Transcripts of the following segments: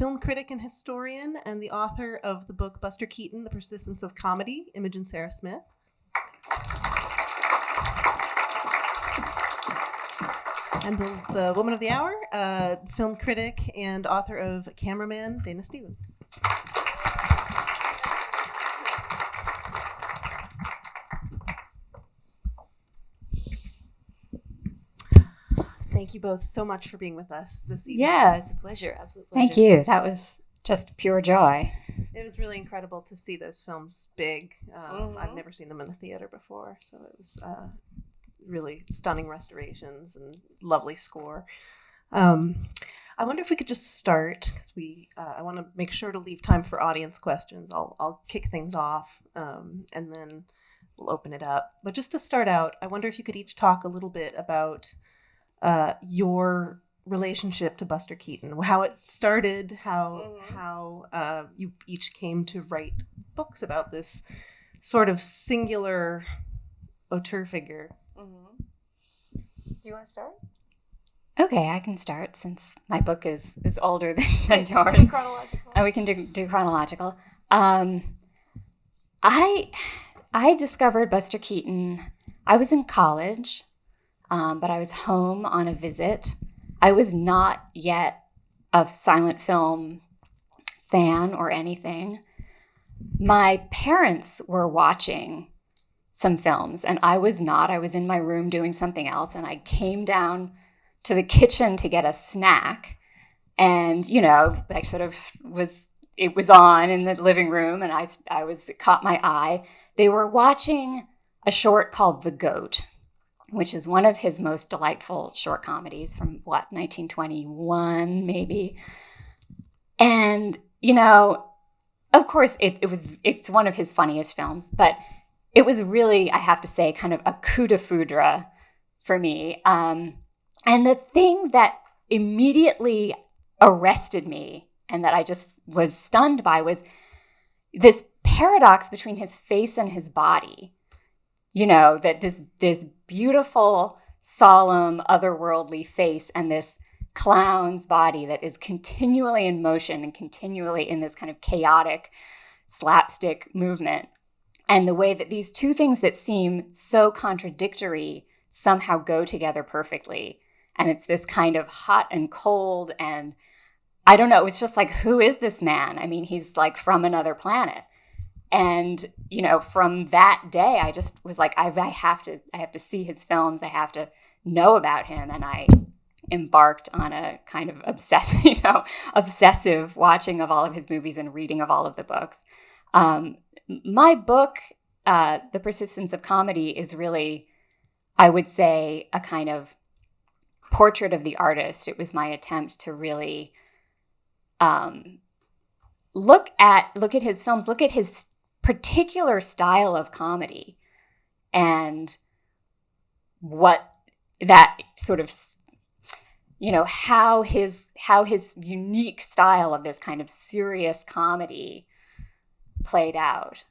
film critic and historian, and the author of the book Buster Keaton, The Persistence of Comedy, Imogen Sara Smith. And the woman of the hour, film critic and author of Cameraman, Dana Stevens. Thank you both so much for being with us this evening. Yeah, it's a pleasure. Absolute pleasure. Thank you. That was just pure joy. It was really incredible to see those films big. I've never seen them in the theater before, so it was really stunning restorations and lovely score. I wonder if we could just start, because I want to make sure to leave time for audience questions. I'll kick things off, and then we'll open it up. But just to start out, I wonder if you could each talk a little bit about your relationship to Buster Keaton, how it started, how you each came to write books about this sort of singular auteur figure. Do you want to start? Okay, I can start since my book is older than yours. Chronological. And we can do chronological. I discovered Buster Keaton. I was in college, but I was home on a visit. I was not yet a silent film fan or anything. My parents were watching some films, and I was not. I was in my room doing something else, and I came down to the kitchen to get a snack. And, I sort of it was on in the living room, and it caught my eye. They were watching a short called The Goat, which is one of his most delightful short comedies from 1921, maybe. And, of course it's one of his funniest films, but it was really, I have to say, kind of a coup de foudre for me. And the thing that immediately arrested me and that I just was stunned by was this paradox between his face and his body. That this beautiful, solemn, otherworldly face and this clown's body that is continually in motion and continually in this kind of chaotic slapstick movement. And the way that these two things that seem so contradictory somehow go together perfectly. And it's this kind of hot and cold, and I don't know, it's just like, who is this man? I mean, he's like from another planet. And, from that day, I just was like, I have to see his films. I have to know about him. And I embarked on a kind of obsessive watching of all of his movies and reading of all of the books. My book, The Persistence of Comedy, is really, I would say, a kind of portrait of the artist. It was my attempt to really look at his films, look at his particular style of comedy, and what that sort of, how his unique style of this kind of serious comedy played out.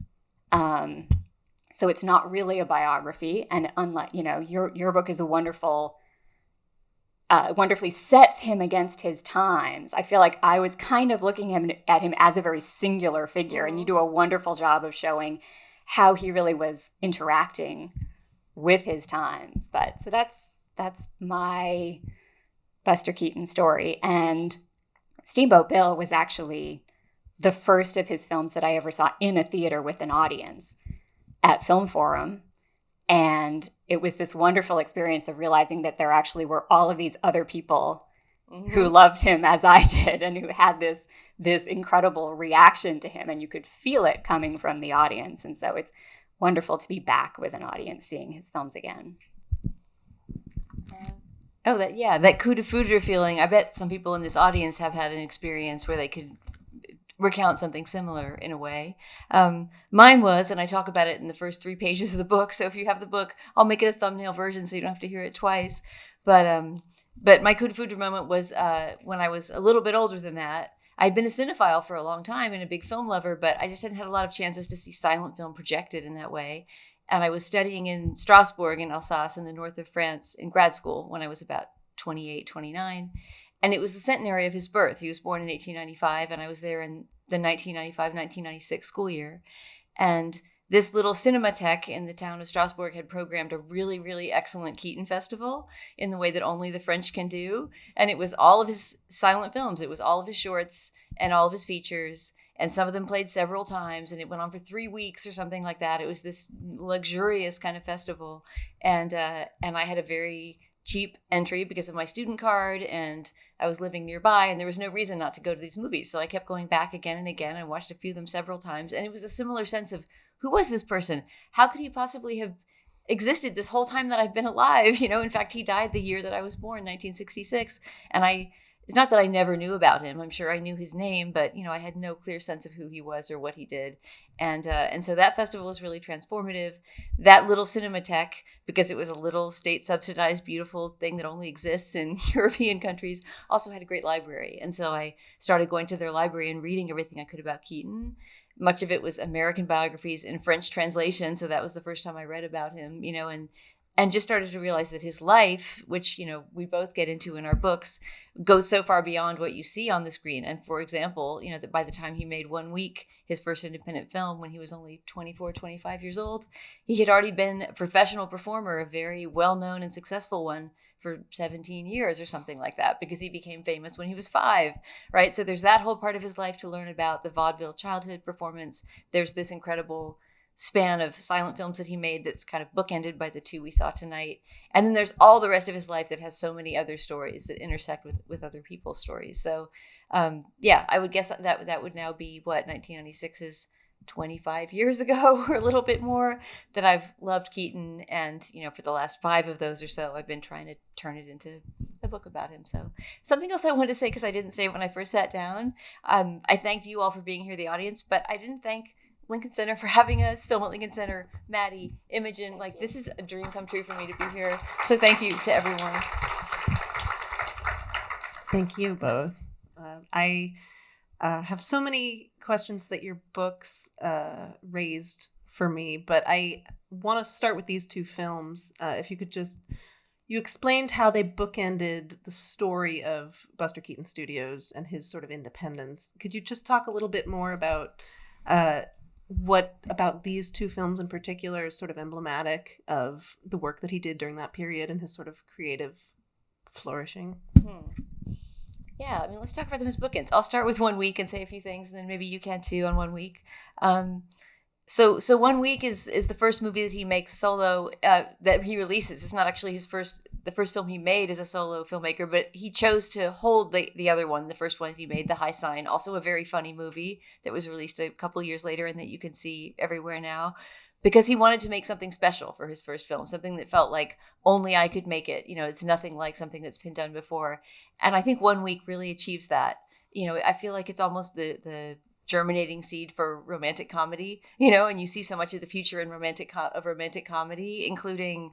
So it's not really a biography, and unlike, your book is a wonderfully sets him against his times. I feel like I was kind of looking at him as a very singular figure, and you do a wonderful job of showing how he really was interacting with his times. But so that's my Buster Keaton story. And Steamboat Bill was actually the first of his films that I ever saw in a theater with an audience at Film Forum. And it was this wonderful experience of realizing that there actually were all of these other people who loved him as I did, and who had this incredible reaction to him, and you could feel it coming from the audience. And so it's wonderful to be back with an audience seeing his films again. That coup de foudre feeling. I bet some people in this audience have had an experience where they could recount something similar in a way. Mine was, and I talk about it in the first 3 pages of the book, so if you have the book, I'll make it a thumbnail version so you don't have to hear it twice. But my coup de foudre moment was when I was a little bit older than that. I'd been a cinephile for a long time and a big film lover, but I just hadn't had a lot of chances to see silent film projected in that way. And I was studying in Strasbourg in Alsace in the north of France in grad school when I was about 28, 29. And it was the centenary of his birth. He was born in 1895, and I was there in the 1995-1996 school year. And this little cinematheque in the town of Strasbourg had programmed a really, really excellent Keaton festival in the way that only the French can do. And it was all of his silent films. It was all of his shorts and all of his features. And some of them played several times, and it went on for 3 weeks or something like that. It was this luxurious kind of festival. And I had a very cheap entry because of my student card, and I was living nearby, and there was no reason not to go to these movies. So I kept going back again and again. I watched a few of them several times, and it was a similar sense of, who was this person? How could he possibly have existed this whole time that I've been alive? In fact, he died the year that I was born, 1966. And it's not that I never knew about him. I'm sure I knew his name, but, I had no clear sense of who he was or what he did. And so that festival was really transformative. That little cinematheque, because it was a little state-subsidized, beautiful thing that only exists in European countries, also had a great library. And so I started going to their library and reading everything I could about Keaton. Much of it was American biographies in French translation, so that was the first time I read about him, and just started to realize that his life, which, we both get into in our books, goes so far beyond what you see on the screen. And for example, that by the time he made 1 Week, his first independent film, when he was only 24, 25 years old, he had already been a professional performer, a very well-known and successful one, for 17 years or something like that, because he became famous when he was 5, right? So there's that whole part of his life to learn about, the vaudeville childhood performance. There's this incredible span of silent films that he made that's kind of bookended by the 2 we saw tonight. And then there's all the rest of his life that has so many other stories that intersect with other people's stories. So I would guess that would now be 1996 is 25 years ago or a little bit more that I've loved Keaton. And, for the last 5 of those or so, I've been trying to turn it into a book about him. So something else I wanted to say, because I didn't say it when I first sat down. I thanked you all for being here, the audience, but I didn't thank Lincoln Center for having us, Film at Lincoln Center, Maddie, Imogen. This is a dream come true for me to be here. So thank you to everyone. Thank you both. I have so many questions that your books raised for me, but I want to start with these 2 films. If you could you explained how they bookended the story of Buster Keaton Studios and his sort of independence. Could you just talk a little bit more about what about these 2 films in particular is sort of emblematic of the work that he did during that period and his sort of creative flourishing? Yeah, let's talk about them as bookends. I'll start with 1 Week and say a few things, and then maybe you can too on 1 Week. So 1 Week is the first movie that he makes solo, that he releases. It's not actually the first film he made as a solo filmmaker, but he chose to hold the other one, the first one that he made, The High Sign, also a very funny movie that was released a couple years later and that you can see everywhere now, because he wanted to make something special for his first film, something that felt like only I could make it. It's nothing like something that's been done before. And I think 1 Week really achieves that. I feel like it's almost the germinating seed for romantic comedy, and you see so much of the future in romantic comedy, including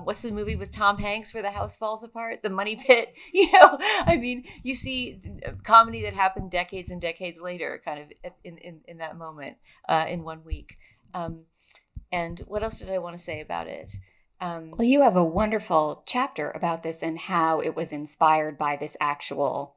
what's the movie with Tom Hanks where the house falls apart, The Money Pit. You see comedy that happened decades and decades later, kind of in that moment in 1 Week. And what else did I want to say about it? Well, you have a wonderful chapter about this and how it was inspired by this actual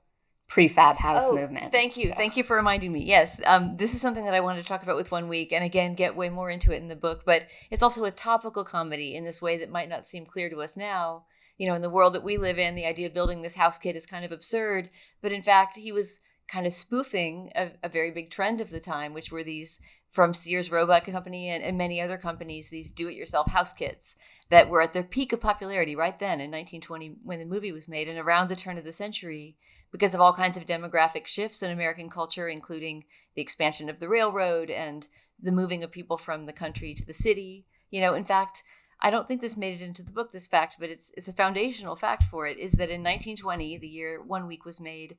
prefab house movement. Thank you. So. Thank you for reminding me. Yes, this is something that I wanted to talk about with 1 Week, and again, get way more into it in the book, but it's also a topical comedy in this way that might not seem clear to us now. In the world that we live in, the idea of building this house kit is kind of absurd, but in fact, he was kind of spoofing a very big trend of the time, which were these, from Sears Roebuck Company and many other companies, these do-it-yourself house kits that were at their peak of popularity right then in 1920 when the movie was made, and around the turn of the century, because of all kinds of demographic shifts in American culture, including the expansion of the railroad and the moving of people from the country to the city. In fact, I don't think this made it into the book, this fact, but it's a foundational fact for it, is that in 1920, the year 1 Week was made,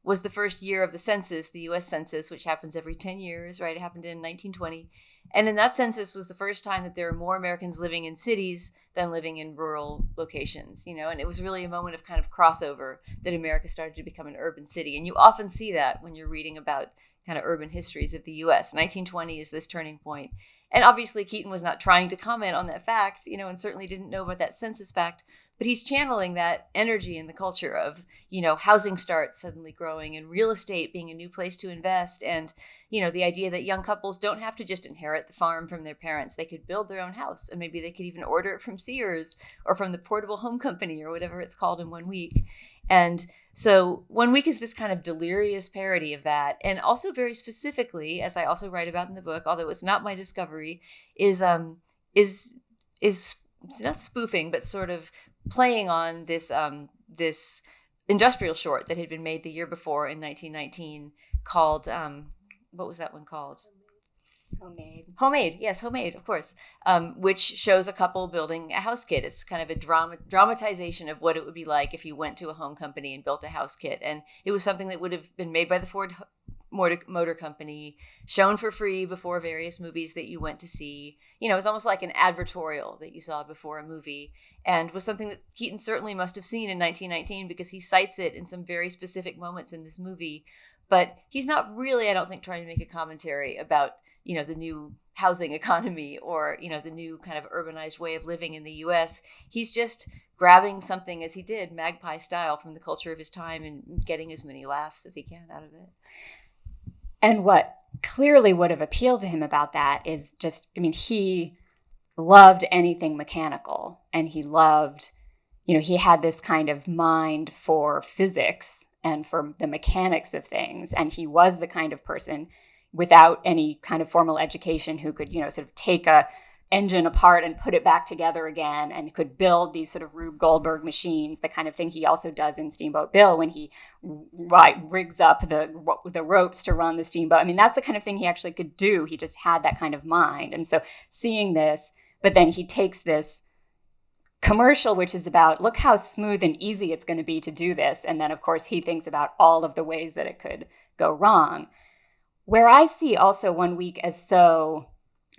was the first year of the census, the U.S. Census, which happens every 10 years, right? It happened in 1920. And in that census was the first time that there were more Americans living in cities than living in rural locations, and it was really a moment of kind of crossover that America started to become an urban city. And you often see that when you're reading about kind of urban histories of the U.S. 1920 is this turning point. And obviously Keaton was not trying to comment on that fact, and certainly didn't know about that census fact, but he's channeling that energy in the culture of, housing starts suddenly growing and real estate being a new place to invest. And, the idea that young couples don't have to just inherit the farm from their parents. They could build their own house, and maybe they could even order it from Sears or from the Portable Home Company or whatever it's called in 1 week. And so 1 week is this kind of delirious parody of that. And also very specifically, as I also write about in the book, although it's not my discovery, is it's not spoofing, but sort of playing on this industrial short that had been made the year before in 1919 called, what was that one called? Homemade, yes, Homemade, of course, which shows a couple building a house kit. It's kind of a dramatization of what it would be like if you went to a home company and built a house kit. And it was something that would have been made by the Ford Motor Company, shown for free before various movies that you went to see. It was almost like an advertorial that you saw before a movie, and was something that Keaton certainly must have seen in 1919 because he cites it in some very specific moments in this movie. But he's not really, I don't think, trying to make a commentary about, the new housing economy or, the new kind of urbanized way of living in the U.S. He's just grabbing something, as he did, magpie style, from the culture of his time and getting as many laughs as he can out of it. And what clearly would have appealed to him about that is just, he loved anything mechanical, and he loved, he had this kind of mind for physics and for the mechanics of things. And he was the kind of person without any kind of formal education who could, sort of take a engine apart and put it back together again, and could build these sort of Rube Goldberg machines, the kind of thing he also does in Steamboat Bill when he rigs up the ropes to run the steamboat. That's the kind of thing he actually could do. He just had that kind of mind. And so seeing this, but then he takes this commercial, which is about, look how smooth and easy it's going to be to do this. And then, of course, he thinks about all of the ways that it could go wrong. Where I see also 1 week as so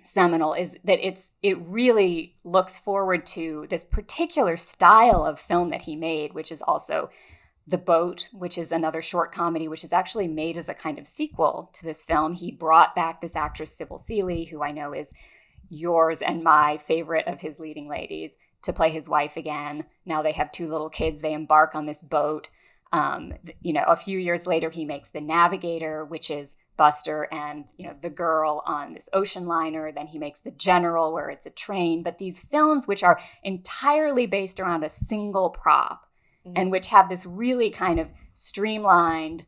seminal is that it really looks forward to this particular style of film that he made, which is also The Boat, which is another short comedy, which is actually made as a kind of sequel to this film. He brought back this actress, Sybil Seeley, who I know is yours and my favorite of his leading ladies, to play his wife again. Now they have 2 little kids. They embark on this boat. A few years later, he makes The Navigator, which is Buster and, the girl on this ocean liner. Then he makes The General, where it's a train. But these films, which are entirely based around a single prop, and which have this really kind of streamlined,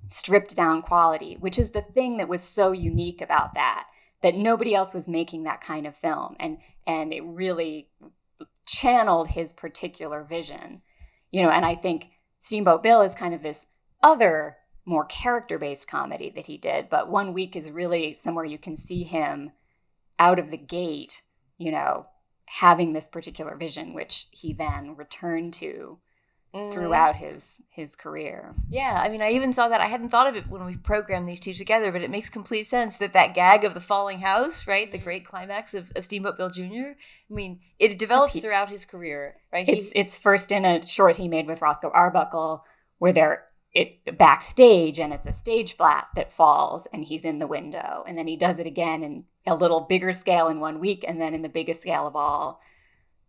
stripped down quality, which is the thing that was so unique about that nobody else was making that kind of film. And it really channeled his particular vision, and I think Steamboat Bill is kind of this other more character-based comedy that he did. But 1 week is really somewhere you can see him out of the gate, having this particular vision, which he then returned to throughout his career. Yeah, I even saw that. I hadn't thought of it when we programmed these two together, but it makes complete sense that gag of the falling house, right, the great climax of Steamboat Bill Jr., it develops throughout his career, right? It's first in a short he made with Roscoe Arbuckle, where they're backstage, and it's a stage flat that falls, and he's in the window. And then he does it again in a little bigger scale in 1 week, and then in the biggest scale of all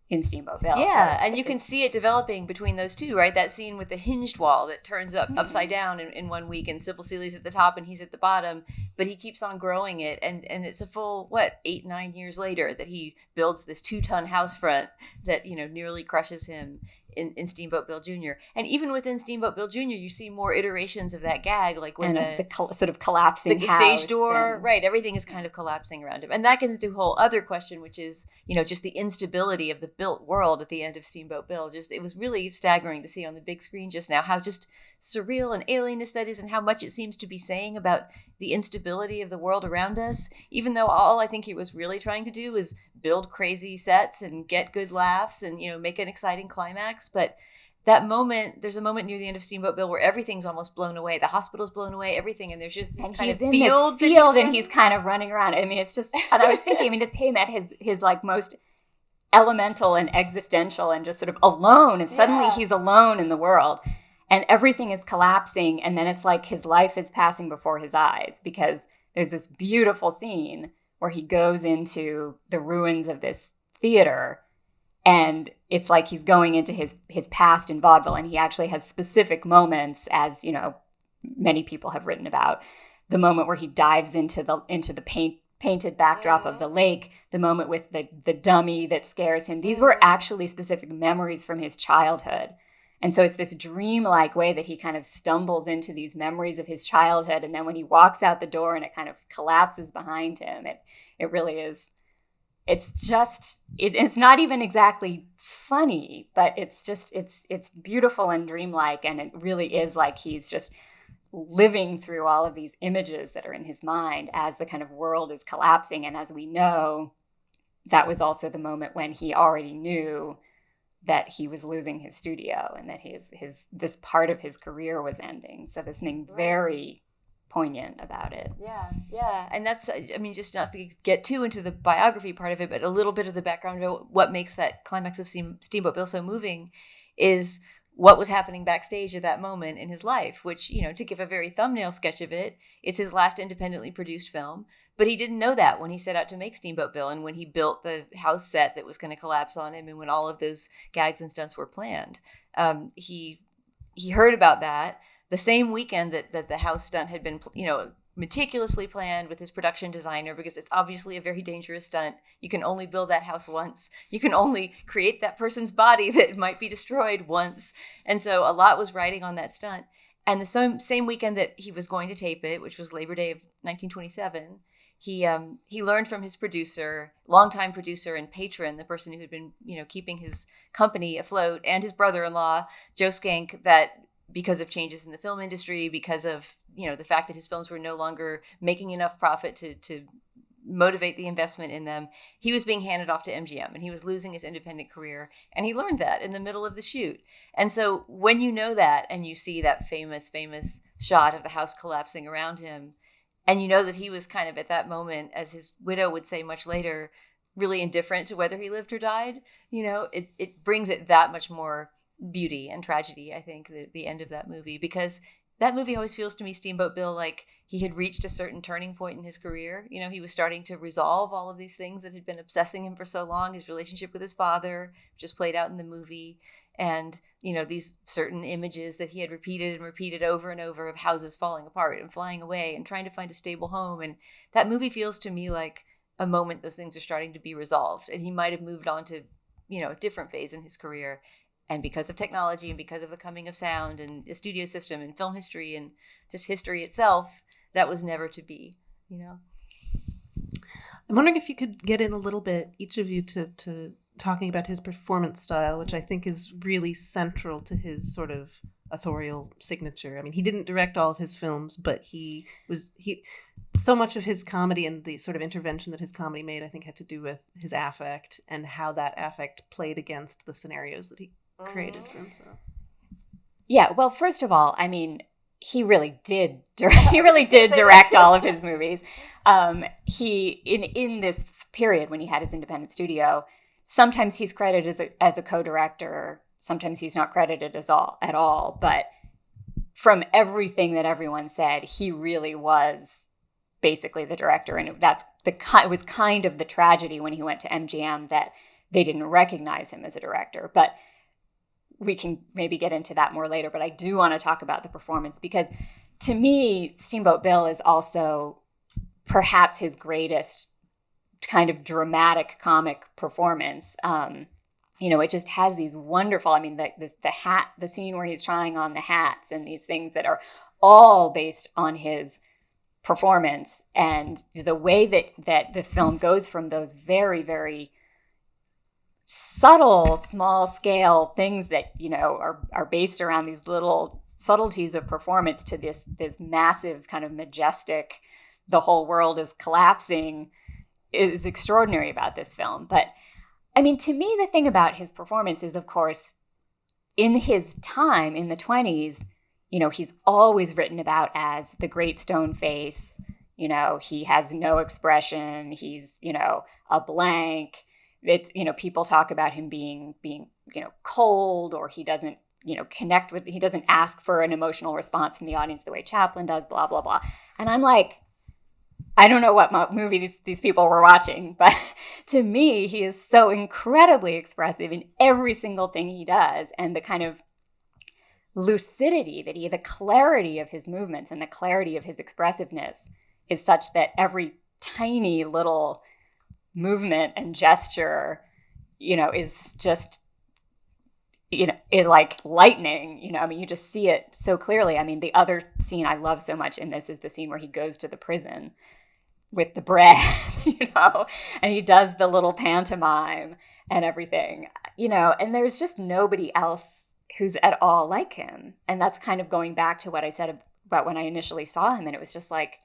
in Steamboat Bill. Yeah, and you can see it developing between those two, right? That scene with the hinged wall that turns upside down in 1 week, and Sybil Seeley's at the top and he's at the bottom, but he keeps on growing it, and it's a full 8-9 years later that he builds this 2-ton house front that nearly crushes him in Steamboat Bill Jr. And even within Steamboat Bill Jr., you see more iterations of that gag, like when the sort of collapsing the house stage door, right? Everything is kind of collapsing around him, and that gets into a whole other question, which is just the instability of the built world at the end of Steamboat Bill. It was really staggering to see on the big screen just now how just surreal and alienist that is, and how much it seems to be saying about the instability of the world around us. Even though all I think he was really trying to do is build crazy sets and get good laughs and make an exciting climax. But that moment, there's a moment near the end of Steamboat Bill where everything's almost blown away. The hospital's blown away, everything, and there's just this kind of field, and he's kind of running around. It's just, and I was thinking, it's him at his like most elemental and existential and just sort of alone, and suddenly he's alone in the world, and everything is collapsing, and then it's like his life is passing before his eyes, because there's this beautiful scene where he goes into the ruins of this theater, and it's like he's going into his past in vaudeville, and he actually has specific moments, as many people have written about, the moment where he dives into the painted backdrop of the lake, the moment with the dummy that scares him. These were actually specific memories from his childhood. And so it's this dreamlike way that he kind of stumbles into these memories of his childhood. And then when he walks out the door and it kind of collapses behind him, it really is, it's not even exactly funny, but it's beautiful and dreamlike. And it really is like he's just living through all of these images that are in his mind as the kind of world is collapsing. And as we know, that was also the moment when he already knew that he was losing his studio and that this part of his career was ending. So there's something very poignant about it. Yeah. And that's, just not to get too into the biography part of it, but a little bit of the background about what makes that climax of Steamboat Bill so moving is what was happening backstage at that moment in his life, which, to give a very thumbnail sketch of it, it's his last independently produced film. But he didn't know that when he set out to make Steamboat Bill and when he built the house set that was going to collapse on him and when all of those gags and stunts were planned. He heard about that the same weekend that the house stunt had been, meticulously planned with his production designer, because it's obviously a very dangerous stunt. You can only build that house once. You can only create that person's body that might be destroyed once. And so a lot was riding on that stunt. And the same weekend that he was going to tape it, which was Labor Day of 1927, he learned from his producer, longtime producer and patron, the person who had been, keeping his company afloat, and his brother-in-law, Joe Skank, that because of changes in the film industry, because of, the fact that his films were no longer making enough profit to motivate the investment in them, he was being handed off to MGM and he was losing his independent career. And he learned that in the middle of the shoot. And so when you know that and you see that famous shot of the house collapsing around him, and you know that he was kind of at that moment, as his widow would say much later, really indifferent to whether he lived or died, it brings it that much more beauty and tragedy, I think, the end of that movie, because that movie always feels to me, Steamboat Bill, like he had reached a certain turning point in his career. He was starting to resolve all of these things that had been obsessing him for so long, his relationship with his father, which is played out in the movie, and, these certain images that he had repeated and repeated over and over of houses falling apart and flying away and trying to find a stable home. And that movie feels to me like a moment those things are starting to be resolved, and he might have moved on to, a different phase in his career. And because of technology and because of the coming of sound and the studio system and film history and just history itself, that was never to be, I'm wondering if you could get in a little bit, each of you, to talking about his performance style, which I think is really central to his sort of authorial signature. He didn't direct all of his films, but he so much of his comedy and the sort of intervention that his comedy made, I think, had to do with his affect and how that affect played against the scenarios that he created. Yeah, well, first of all, he really did direct all of his movies. He in this period when he had his independent studio, sometimes he's credited as a co-director, sometimes he's not credited at all. But from everything that everyone said, he really was basically the director, and it was kind of the tragedy when he went to MGM that they didn't recognize him as a director. But we can maybe get into that more later, but I do want to talk about the performance, because to me, Steamboat Bill is also perhaps his greatest kind of dramatic comic performance. It just has these wonderful, the scene where he's trying on the hats and these things that are all based on his performance, and the way that the film goes from those very, very subtle, small scale things that, are based around these little subtleties of performance to this massive kind of majestic, the whole world is collapsing, is extraordinary about this film. But to me, the thing about his performance is, of course, in his time in the 20s, he's always written about as the great stone face. He has no expression. He's, a blank. It's, people talk about him being, cold, or he doesn't, he doesn't ask for an emotional response from the audience the way Chaplin does, blah, blah, blah. And I'm like, I don't know what movie these people were watching, but to me, he is so incredibly expressive in every single thing he does. And the kind of lucidity the clarity of his movements and the clarity of his expressiveness is such that every tiny little movement and gesture, is just, it like lightning, I mean, you just see it so clearly. I mean, the other scene I love so much in this is the scene where he goes to the prison with the bread, and he does the little pantomime and everything, and there's just nobody else who's at all like him. And that's kind of going back to what I said about when I initially saw him. And it was just like,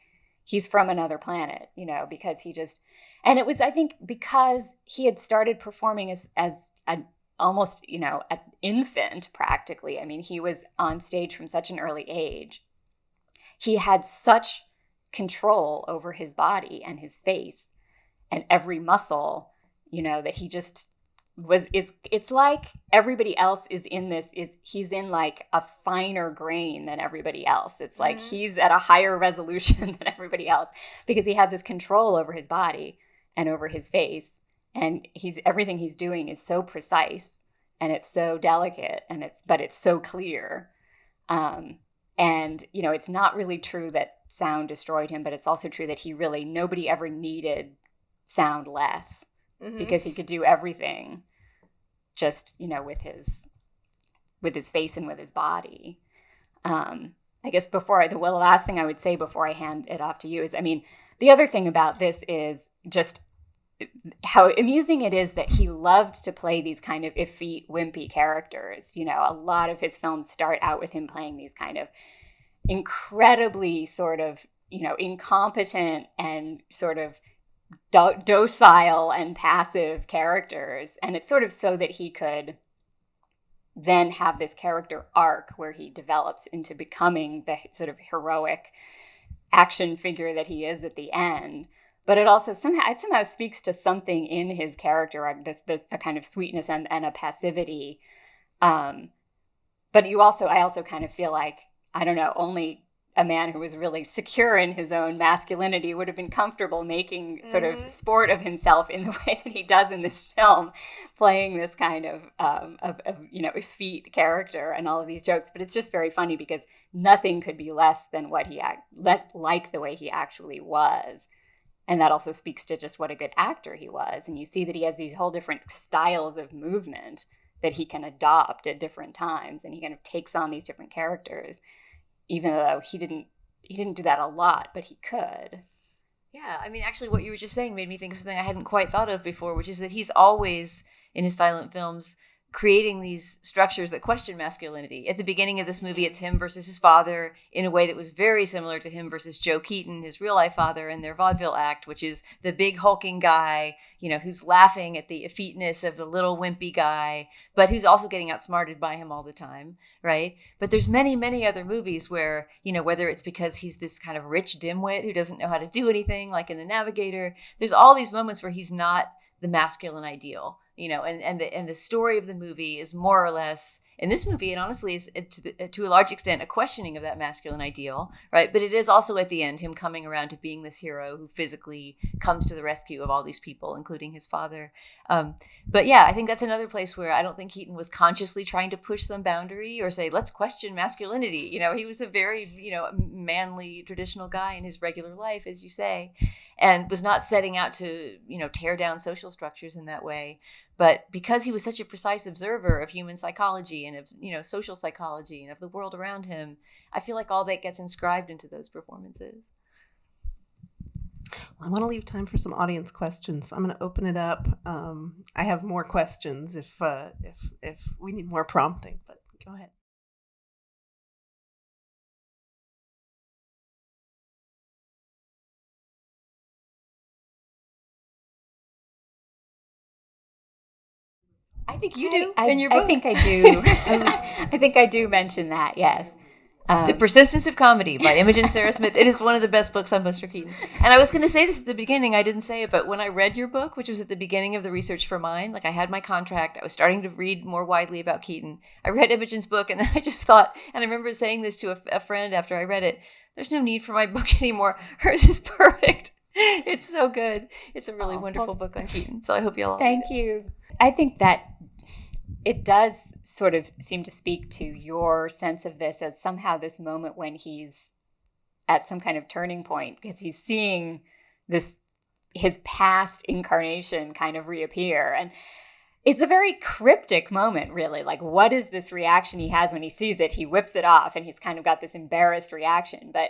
he's from another planet, because he just, and it was, I think, because he had started performing as an almost, an infant practically. I mean, he was on stage from such an early age. He had such control over his body and his face and every muscle, that he just was, it's like everybody else is in this, he's in like a finer grain than everybody else. It's like he's at a higher resolution than everybody else because he had this control over his body and over his face. And everything he's doing is so precise and it's so delicate but it's so clear. And, it's not really true that sound destroyed him, but it's also true that nobody ever needed sound less because he could do everything just, with his face and with his body. I guess the last thing I would say before I hand it off to you is, I mean, the other thing about this is just how amusing it is that he loved to play these kind of effete, wimpy characters. A lot of his films start out with him playing these kind of incredibly sort of, incompetent and sort of docile and passive characters. And it's sort of so that he could then have this character arc where he develops into becoming the sort of heroic action figure that he is at the end. But it also somehow speaks to something in his character, this a kind of sweetness and a passivity. But I also kind of feel like, I don't know, only a man who was really secure in his own masculinity would have been comfortable making sort of sport of himself in the way that he does in this film, playing this kind of effete character and all of these jokes. But it's just very funny because nothing could be less like the way he actually was. And that also speaks to just what a good actor he was. And you see that he has these whole different styles of movement that he can adopt at different times. And he kind of takes on these different characters, even though he didn't do that a lot, but he could. Yeah, I mean, actually what you were just saying made me think of something I hadn't quite thought of before, which is that he's always, in his silent films, creating these structures that question masculinity. At the beginning of this movie, it's him versus his father in a way that was very similar to him versus Joe Keaton, his real-life father, in their vaudeville act, which is the big hulking guy, who's laughing at the effeteness of the little wimpy guy, but who's also getting outsmarted by him all the time, right? But there's many, many other movies where, whether it's because he's this kind of rich dimwit who doesn't know how to do anything, like in The Navigator, there's all these moments where he's not the masculine ideal, and the story of the movie is more or less, in this movie, it honestly is to a large extent a questioning of that masculine ideal, right? But it is also at the end him coming around to being this hero who physically comes to the rescue of all these people, including his father. But yeah, I think that's another place where I don't think Keaton was consciously trying to push some boundary or say, let's question masculinity. He was a very, manly, traditional guy in his regular life, as you say, and was not setting out to, tear down social structures in that way. But because he was such a precise observer of human psychology and of, social psychology and of the world around him, I feel like all that gets inscribed into those performances. I want to leave time for some audience questions, so I'm going to open it up. I have more questions if we need more prompting, but go ahead. I think you do in your book. I think I do. I think I do mention that, yes. The Persistence of Comedy by Imogen Sara Smith. It is one of the best books on Buster Keaton. And I was going to say this at the beginning. I didn't say it, but when I read your book, which was at the beginning of the research for mine, like I had my contract. I was starting to read more widely about Keaton. I read Imogen's book, and then I just thought, and I remember saying this to a friend after I read it, there's no need for my book anymore. Hers is perfect. It's so good. It's a really wonderful book on Keaton. So I hope you all Thank you. I think that it does sort of seem to speak to your sense of this as somehow this moment when he's at some kind of turning point, because he's seeing his past incarnation kind of reappear. And it's a very cryptic moment, really. Like, what is this reaction he has when he sees it? He whips it off and he's kind of got this embarrassed reaction. But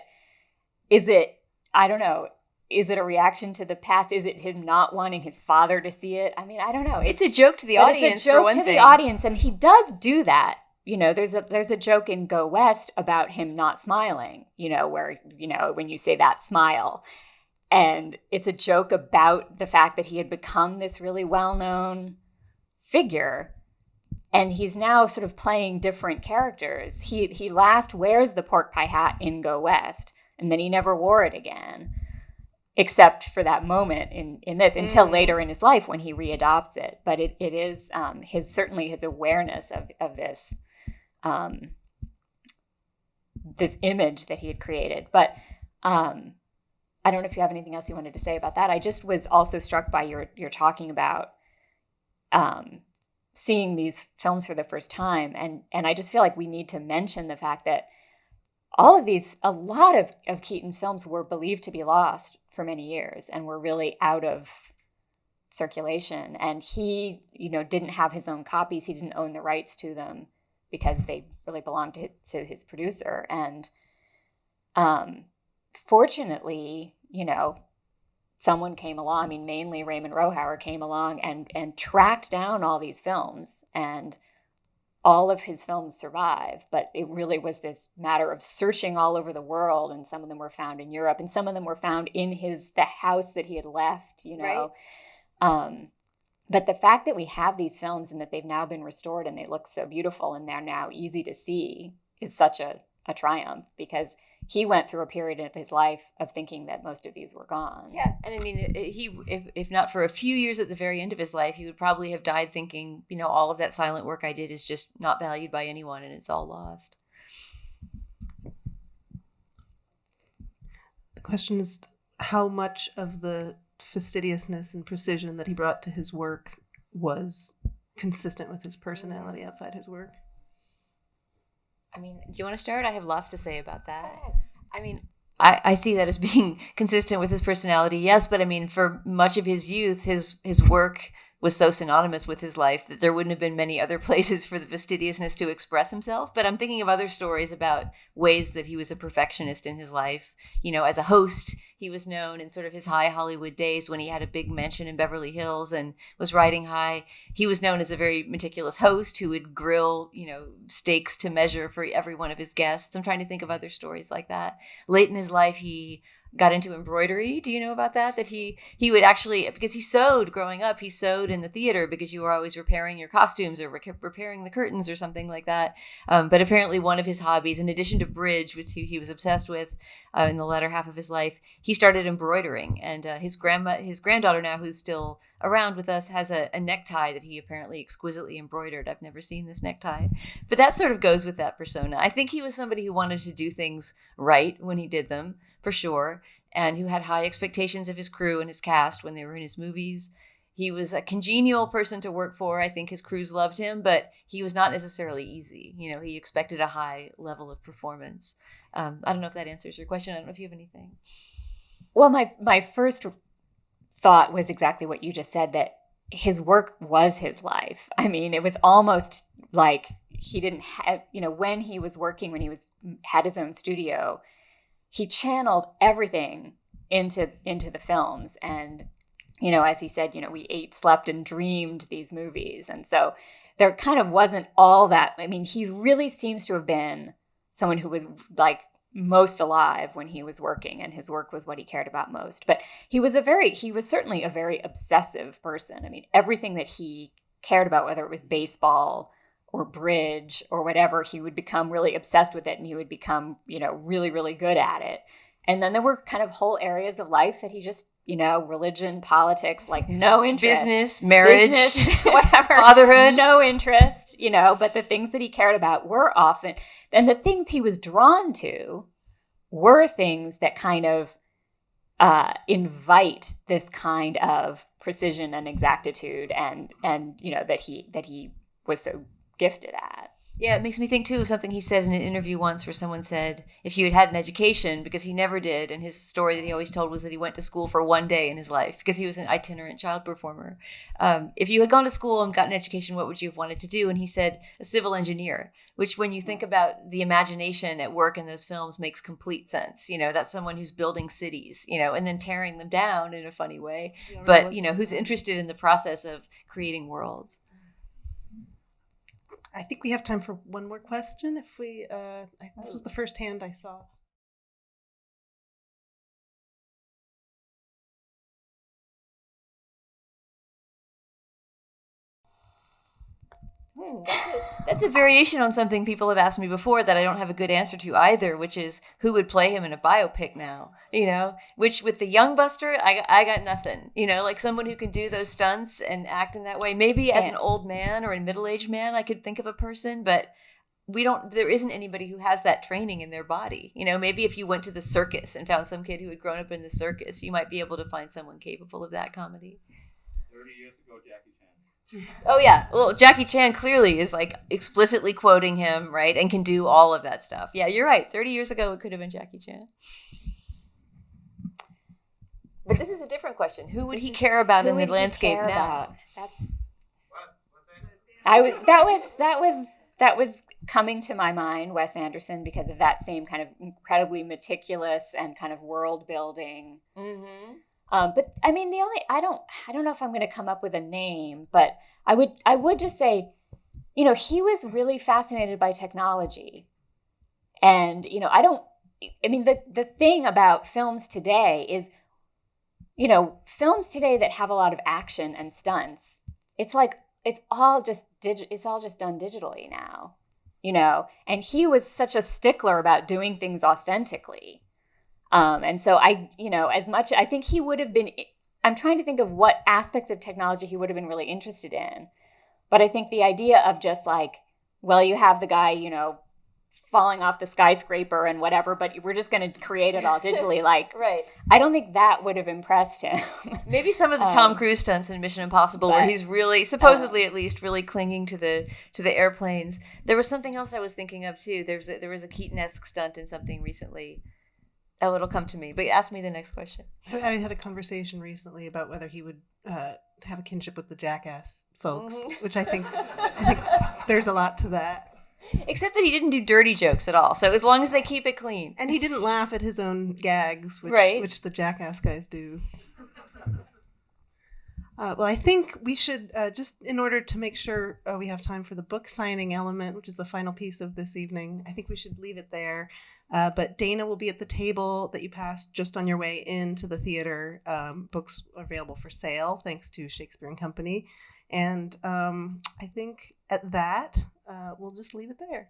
is it, I don't know, is it a reaction to the past? Is it him not wanting his father to see it? I mean, I don't know. It's a joke to the audience. It's a joke to the audience, and he does do that. You know, there's a joke in Go West about him not smiling. You know, where when you say that smile, and it's a joke about the fact that he had become this really well-known figure, and he's now sort of playing different characters. He last wears the pork pie hat in Go West, and then he never wore it again, except for that moment in this, until later in his life when he readopts it. But it is his awareness of this this image that he had created. But I don't know if you have anything else you wanted to say about that. I just was also struck by your talking about seeing these films for the first time, and I just feel like we need to mention the fact that a lot of Keaton's films were believed to be lost for many years and were really out of circulation. And he, didn't have his own copies. He didn't own the rights to them because they really belonged to his producer. And fortunately, someone came along, mainly Raymond Rohauer came along and tracked down all these films, and all of his films survive. But it really was this matter of searching all over the world, and some of them were found in Europe, and some of them were found in the house that he had left, Right. But the fact that we have these films and that they've now been restored and they look so beautiful and they're now easy to see is such a triumph, because he went through a period of his life of thinking that most of these were gone. Yeah, and if not for a few years at the very end of his life, he would probably have died thinking, all of that silent work I did is just not valued by anyone and it's all lost. The question is how much of the fastidiousness and precision that he brought to his work was consistent with his personality outside his work. Do you want to start? I have lots to say about that. I see that as being consistent with his personality, yes, but for much of his youth, his work was so synonymous with his life that there wouldn't have been many other places for the fastidiousness to express himself. But I'm thinking of other stories about ways that he was a perfectionist in his life. As a host, he was known in sort of his high Hollywood days when he had a big mansion in Beverly Hills and was riding high. He was known as a very meticulous host who would grill, steaks to measure for every one of his guests. I'm trying to think of other stories like that. Late in his life, he got into embroidery. Do you know about that? That he would actually, because he sewed growing up, he sewed in the theater because you were always repairing your costumes or repairing the curtains or something like that. But apparently one of his hobbies, in addition to bridge, which he was obsessed with in the latter half of his life, he started embroidering. And his granddaughter now, who's still around with us, has a necktie that he apparently exquisitely embroidered. I've never seen this necktie. But that sort of goes with that persona. I think he was somebody who wanted to do things right when he did them, for sure, and who had high expectations of his crew and his cast when they were in his movies. He was a congenial person to work for. I think his crews loved him, but he was not necessarily easy. He expected a high level of performance. I don't know if that answers your question. I don't know if you have anything. Well, my first thought was exactly what you just said, that his work was his life. It was almost like he didn't have, when he was working, when he had his own studio, he channeled everything into the films. And, as he said, we ate, slept, and dreamed these movies. And so there kind of wasn't all that. He really seems to have been someone who was like most alive when he was working, and his work was what he cared about most. But he was certainly a very obsessive person. Everything that he cared about, whether it was baseball or bridge or whatever, he would become really obsessed with it, and he would become, really, really good at it. And then there were kind of whole areas of life that he just, religion, politics, like no interest. Business, marriage, whatever. Fatherhood. No interest, but the things that he cared about were often, and the things he was drawn to were things that kind of invite this kind of precision and exactitude, and that he was so gifted at. Yeah, it makes me think, too, of something he said in an interview once where someone said, if you had had an education, because he never did, and his story that he always told was that he went to school for one day in his life because he was an itinerant child performer. If you had gone to school and gotten an education, what would you have wanted to do? And he said, a civil engineer, which when you think about the imagination at work in those films makes complete sense. That's someone who's building cities, and then tearing them down in a funny way. Yeah, but, who's interested in the process of creating worlds. I think we have time for one more question. If we, this was the first hand I saw. That's a variation on something people have asked me before that I don't have a good answer to either, which is who would play him in a biopic now, which with the young Buster, I got nothing, like someone who can do those stunts and act in that way. Maybe as an old man or a middle-aged man, I could think of a person, but there isn't anybody who has that training in their body. Maybe if you went to the circus and found some kid who had grown up in the circus, you might be able to find someone capable of that comedy. 30 years ago, Jackie Chan. Oh, yeah. Well, Jackie Chan clearly is like explicitly quoting him, right? And can do all of that stuff. Yeah, you're right. 30 years ago, it could have been Jackie Chan. But this is a different question. Who would he care about in the landscape now? That was coming to my mind, Wes Anderson, because of that same kind of incredibly meticulous and kind of world building. Mm-hmm. But I mean, I don't know if I'm going to come up with a name, but I would just say, he was really fascinated by technology. And, the thing about films today is, films today that have a lot of action and stunts, it's like, it's all just done digitally now, and he was such a stickler about doing things authentically. And so I think he would have been, I'm trying to think of what aspects of technology he would have been really interested in. But I think the idea of just like, well, you have the guy, falling off the skyscraper and whatever, but we're just going to create it all digitally. Like, right. I don't think that would have impressed him. Maybe some of the Tom Cruise stunts in Mission Impossible, where he's really, supposedly at least, really clinging to the airplanes. There was something else I was thinking of too. There was a Keaton-esque stunt in something recently. Oh, it'll come to me. But ask me the next question. I had a conversation recently about whether he would have a kinship with the Jackass folks, which I think there's a lot to that. Except that he didn't do dirty jokes at all. So as long as they keep it clean. And he didn't laugh at his own gags, which the Jackass guys do. Well, I think we should, just in order to make sure we have time for the book signing element, which is the final piece of this evening, I think we should leave it there. But Dana will be at the table that you passed just on your way into the theater. Books are available for sale, thanks to Shakespeare and Company. And I think at that, we'll just leave it there.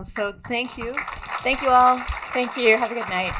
So thank you. Thank you all. Thank you. Have a good night.